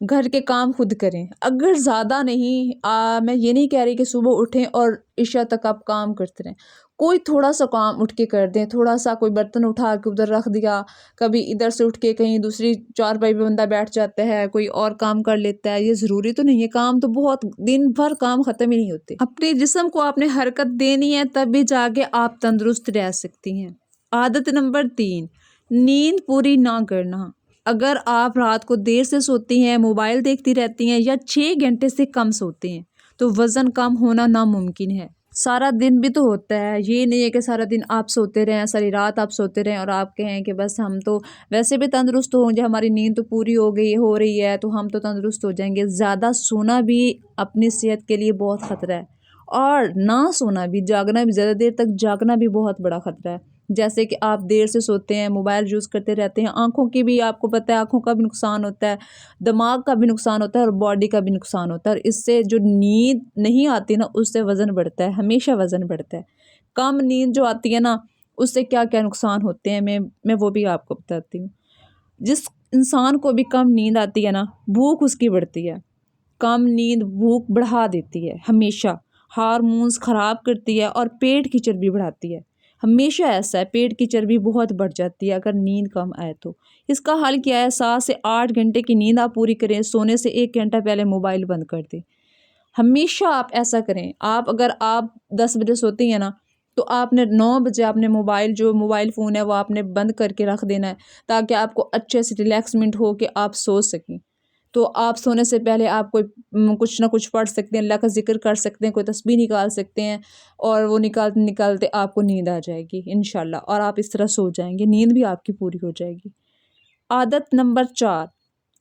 گھر کے کام خود کریں، اگر زیادہ نہیں میں یہ نہیں کہہ رہی کہ صبح اٹھیں اور عشاء تک آپ کام کرتے رہیں، کوئی تھوڑا سا کام اٹھ کے کر دیں، تھوڑا سا کوئی برتن اٹھا کے ادھر رکھ دیا، کبھی ادھر سے اٹھ کے کہیں دوسری چارپائی پہ بندہ بیٹھ جاتا ہے، کوئی اور کام کر لیتا ہے، یہ ضروری تو نہیں ہے، کام تو بہت دن بھر کام ختم ہی نہیں ہوتے۔ اپنے جسم کو آپ نے حرکت دینی ہے، تب بھی جا کے آپ تندرست رہ سکتی ہیں۔ عادت نمبر 3، نیند پوری نہ کرنا۔ اگر آپ رات کو دیر سے سوتی ہیں، موبائل دیکھتی رہتی ہیں یا 6 گھنٹے سے کم سوتے ہیں تو وزن کم ہونا ناممکن ہے۔ سارا دن بھی تو ہوتا ہے، یہ نہیں ہے کہ سارا دن آپ سوتے رہیں، ساری رات آپ سوتے رہیں اور آپ کہیں کہ بس ہم تو ویسے بھی تندرست ہوں گے، ہماری نیند تو پوری ہو رہی ہے تو ہم تو تندرست ہو جائیں گے۔ زیادہ سونا بھی اپنی صحت کے لیے بہت خطرہ ہے، اور نہ سونا بھی، جاگنا بھی، زیادہ دیر تک جاگنا بھی بہت بڑا خطرہ ہے۔ جیسے کہ آپ دیر سے سوتے ہیں، موبائل یوز کرتے رہتے ہیں، آنکھوں کی بھی آپ کو پتہ ہے آنکھوں کا بھی نقصان ہوتا ہے، دماغ کا بھی نقصان ہوتا ہے اور باڈی کا بھی نقصان ہوتا ہے، اور اس سے جو نیند نہیں آتی نا، اس سے وزن بڑھتا ہے، ہمیشہ وزن بڑھتا ہے۔ کم نیند جو آتی ہے نا، اس سے کیا کیا نقصان ہوتے ہیں میں وہ بھی آپ کو بتاتی ہوں۔ جس انسان کو بھی کم نیند آتی ہے نا، بھوک اس کی بڑھتی ہے۔ کم نیند بھوک بڑھا دیتی ہے ہمیشہ، ہارمونز خراب کرتی ہے اور پیٹ کی چربی بڑھاتی ہے۔ ہمیشہ ایسا ہے، پیٹ کی چربی بہت بڑھ جاتی ہے اگر نیند کم آئے تو۔ اس کا حل کیا ہے؟ 7 سے 8 گھنٹے کی نیند آپ پوری کریں، سونے سے 1 گھنٹہ پہلے موبائل بند کر دیں۔ ہمیشہ آپ ایسا کریں۔ اگر آپ 10 بجے سوتی ہیں نا، تو آپ نے 9 بجے آپ نے جو موبائل فون ہے وہ آپ نے بند کر کے رکھ دینا ہے، تاکہ آپ کو اچھے سے ریلیکسمنٹ ہو کے آپ سو سکیں۔ تو آپ سونے سے پہلے آپ کچھ نہ کچھ پڑھ سکتے ہیں، اللہ کا ذکر کر سکتے ہیں، کوئی تسبیح نکال سکتے ہیں، اور وہ نکالتے نکالتے آپ کو نیند آ جائے گی انشاءاللہ، اور آپ اس طرح سو جائیں گے، نیند بھی آپ کی پوری ہو جائے گی۔ عادت نمبر 4،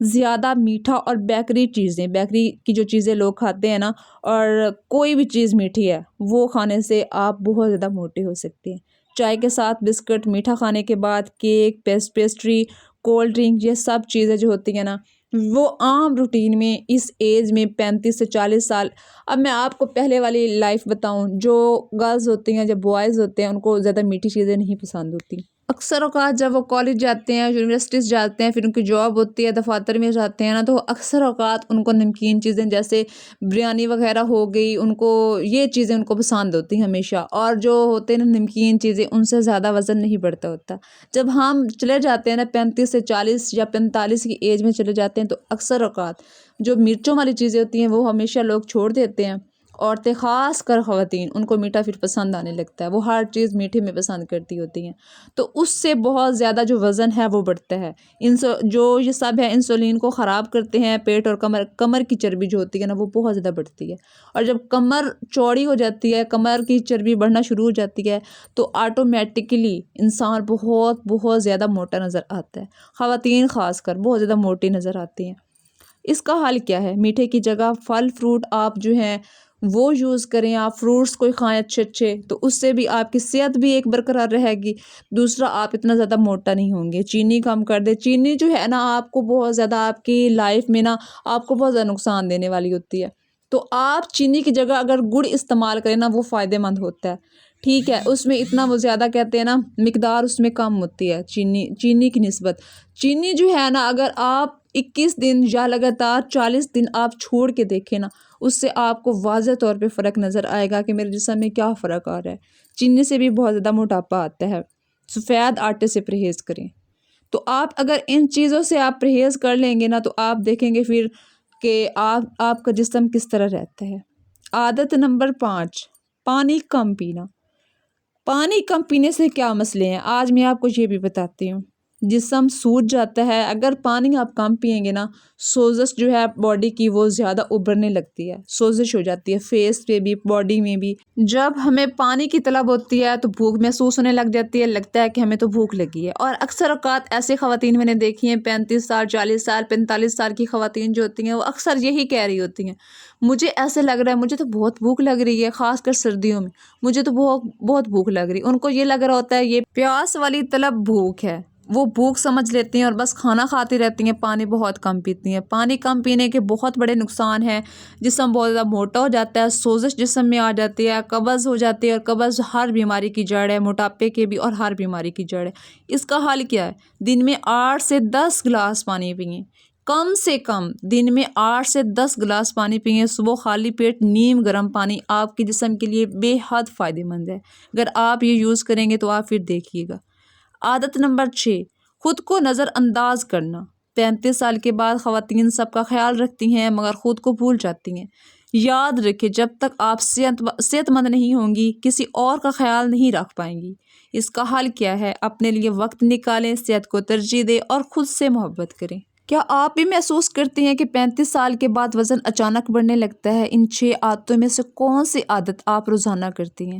زیادہ میٹھا اور بیکری کی جو چیزیں لوگ کھاتے ہیں نا، اور کوئی بھی چیز میٹھی ہے وہ کھانے سے آپ بہت زیادہ موٹے ہو سکتے ہیں۔ چائے کے ساتھ بسکٹ، میٹھا کھانے کے بعد کیک، پیسٹری، کولڈ ڈرنک، یہ سب چیزیں جو ہوتی ہیں نا، وہ عام روٹین میں اس ایج میں 35 سے 40 سال۔ اب میں آپ کو پہلے والی لائف بتاؤں، جو گرلز ہوتی ہیں، جب بوائز ہوتے ہیں، ان کو زیادہ میٹھی چیزیں نہیں پسند ہوتی۔ اکثر اوقات جب وہ کالج جاتے ہیں، یونیورسٹیز جاتے ہیں، پھر ان کی جاب ہوتی ہے، دفاتر میں جاتے ہیں نا، تو اکثر اوقات ان کو نمکین چیزیں جیسے بریانی وغیرہ ہو گئی، ان کو یہ چیزیں ان کو پسند ہوتی ہیں ہمیشہ، اور جو ہوتے ہیں نا نمکین چیزیں، ان سے زیادہ وزن نہیں بڑھتا ہوتا۔ جب ہم چلے جاتے ہیں نا 35 سے 40 یا 45 کی ایج میں چلے جاتے ہیں، تو اکثر اوقات جو مرچوں والی چیزیں ہوتی ہیں وہ ہمیشہ لوگ چھوڑ دیتے ہیں۔ عورتیں، خاص کر خواتین، ان کو میٹھا پھر پسند آنے لگتا ہے، وہ ہر چیز میٹھے میں پسند کرتی ہوتی ہیں، تو اس سے بہت زیادہ جو وزن ہے وہ بڑھتا ہے۔ جو یہ سب ہے انسولین کو خراب کرتے ہیں، پیٹ اور کمر کی چربی جو ہوتی ہے نا، وہ بہت زیادہ بڑھتی ہے، اور جب کمر چوڑی ہو جاتی ہے، کمر کی چربی بڑھنا شروع ہو جاتی ہے، تو آٹومیٹکلی انسان بہت بہت زیادہ موٹا نظر آتا ہے۔ خواتین خاص کر بہت زیادہ موٹی نظر آتی ہیں۔ اس کا حل کیا ہے؟ میٹھے کی جگہ پھل فروٹ آپ جو ہیں وہ یوز کریں، آپ فروٹس کوئی کھائیں اچھے، تو اس سے بھی آپ کی صحت بھی ایک برقرار رہے گی۔ دوسرا، آپ اتنا زیادہ موٹا نہیں ہوں گے۔ چینی کم کر دیں، چینی جو ہے نا آپ کو بہت زیادہ آپ کی لائف میں نا آپ کو بہت زیادہ نقصان دینے والی ہوتی ہے، تو آپ چینی کی جگہ اگر گڑ استعمال کریں نا، وہ فائدہ مند ہوتا ہے، ٹھیک ہے؟ اس میں اتنا وہ زیادہ کہتے ہیں نا، مقدار اس میں کم ہوتی ہے چینی کی نسبت۔ چینی جو ہے نا، اگر آپ 21 دن یا لگاتار 40 دن آپ چھوڑ کے دیکھیں نا، اس سے آپ کو واضح طور پہ فرق نظر آئے گا کہ میرے جسم میں کیا فرق آ رہا ہے۔ چینی سے بھی بہت زیادہ موٹاپا آتا ہے۔ سفید آٹے سے پرہیز کریں۔ تو آپ اگر ان چیزوں سے آپ پرہیز کر لیں گے نا، تو آپ دیکھیں گے پھر کہ آپ کا جسم کس طرح رہتا ہے۔ عادت نمبر 5، پانی کم پینا۔ پانی کم پینے سے کیا مسئلے ہیں، آج میں آپ کو یہ بھی بتاتی ہوں۔ جسم سوج جاتا ہے، اگر پانی آپ کم پیئیں گے نا، سوزش جو ہے باڈی کی وہ زیادہ ابھرنے لگتی ہے، سوزش ہو جاتی ہے فیس پہ بھی، باڈی میں بھی۔ جب ہمیں پانی کی طلب ہوتی ہے تو بھوک محسوس ہونے لگ جاتی ہے، لگتا ہے کہ ہمیں تو بھوک لگی ہے، اور اکثر اوقات ایسے خواتین میں نے دیکھی ہیں 35 سال، 40 سال، 45 سال کی خواتین جو ہوتی ہیں، وہ اکثر یہی کہہ رہی ہوتی ہیں، مجھے ایسے لگ رہا ہے، مجھے تو بہت بھوک لگ رہی ہے، خاص کر سردیوں میں مجھے تو بہت بھوک لگ رہی ہے۔ ان کو یہ لگ رہا ہوتا ہے یہ پیاس والی طلب بھوک ہے، وہ بھوک سمجھ لیتی ہیں اور بس کھانا کھاتی رہتی ہیں، پانی بہت کم پیتی ہیں۔ پانی کم پینے کے بہت بڑے نقصان ہیں، جسم بہت زیادہ موٹا ہو جاتا ہے، سوزش جسم میں آ جاتی ہے، قبض ہو جاتی ہے، اور قبض ہر بیماری کی جڑ ہے، موٹاپے کے بھی اور ہر بیماری کی جڑ ہے۔ اس کا حل کیا ہے؟ دن میں 8 سے 10 گلاس پانی پئیں، کم سے کم دن میں 8 سے 10 گلاس پانی پئیں۔ صبح خالی پیٹ نیم گرم پانی آپ کے جسم کے لیے بے حد فائدہ مند ہے۔ اگر آپ یہ یوز کریں گے تو آپ پھر دیکھیے گا۔ عادت نمبر 6، خود کو نظر انداز کرنا۔ 35 سال کے بعد خواتین سب کا خیال رکھتی ہیں مگر خود کو بھول جاتی ہیں۔ یاد رکھیں، جب تک آپ صحت مند نہیں ہوں گی کسی اور کا خیال نہیں رکھ پائیں گی۔ اس کا حل کیا ہے؟ اپنے لیے وقت نکالیں، صحت کو ترجیح دیں اور خود سے محبت کریں۔ کیا آپ بھی محسوس کرتے ہیں کہ 35 سال کے بعد وزن اچانک بڑھنے لگتا ہے؟ ان 6 عادتوں میں سے کون سی عادت آپ روزانہ کرتی ہیں؟